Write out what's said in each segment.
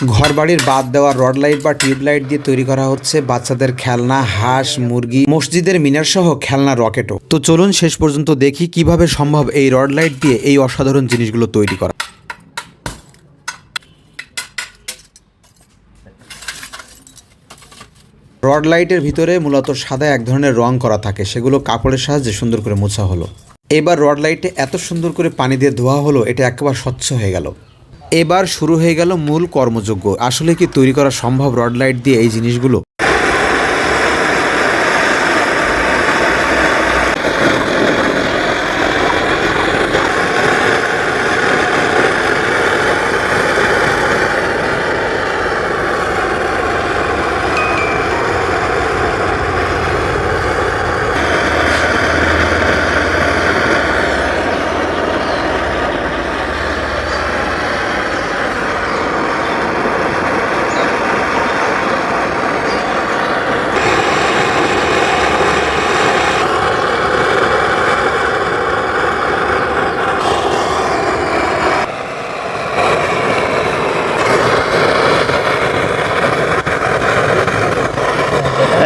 ঘরবাড়ির বাদ দেওয়া rod light বা টিউব লাইট দিয়ে তৈরি করা হচ্ছে বাচ্চাদের খেলনা, হাঁস, মুরগি, মসজিদের মিনার সহ খেলনা রকেটও। তো চলুন শেষ পর্যন্ত দেখি কিভাবে সম্ভব এই রড লাইট দিয়ে এই অসাধারণ জিনিসগুলো তৈরি করা। রড লাইটের ভিতরে মূলত সাদা এক ধরনের রং করা থাকে, সেগুলো কাপড়ের সাহায্যে সুন্দর করে মোছা হলো। এবার রড লাইটে এত সুন্দর করে পানি দিয়ে ধোয়া হলো, এটা একেবারে স্বচ্ছ হয়ে গেল। এবার শুরু হয়ে গেল মূল কর্মযজ্ঞ। আসলে কি তৈরি করা সম্ভব রড লাইট দিয়ে এই জিনিসগুলো?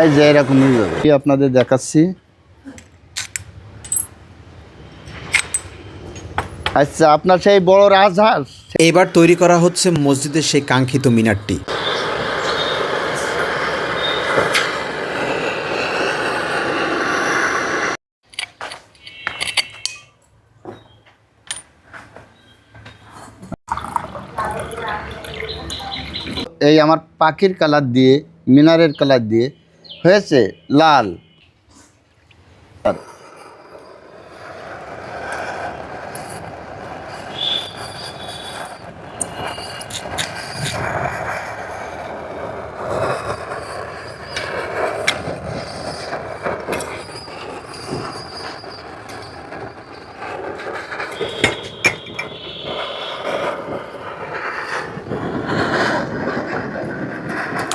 এই যে এরকমই আপনাদের দেখাচ্ছি। আচ্ছা, আপনার সেই বড় রাজহাঁস এবার তৈরি করা হচ্ছে মসজিদের সেই কাঙ্ক্ষিত মিনারটি। এই আমার পাখির কালার দিয়ে, মিনারের কালার দিয়ে হয়েছে লাল।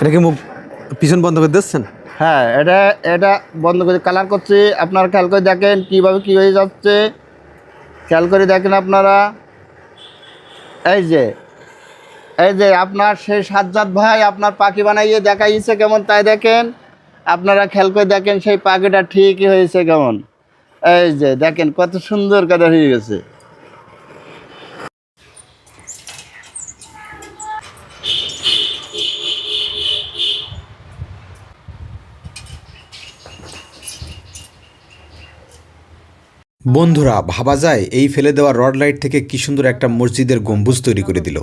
এটা কি মুখ পিছন বন্ধ করে দিচ্ছেন? হ্যাঁ, এটা বন্ধ করে কালার করছি। আপনারা খেয়াল করে দেখেন কীভাবে কী হয়ে যাচ্ছে, খেয়াল করে দেখেন আপনারা। এই যে আপনার সেই সাজ্জাদ ভাই আপনার পাখি বানাইয়ে দেখাইছে কেমন, তাই দেখেন আপনারা খেয়াল করে দেখেন সেই পাখিটা ঠিকই হয়েছে কেমন। এই যে দেখেন কত সুন্দর কালার হয়ে গেছে। বন্ধুরা, ভাবা যায় এই ফেলে দেওয়া রড লাইট থেকে কি সুন্দর একটা মসজিদের গম্বুজ তৈরি করে দিল।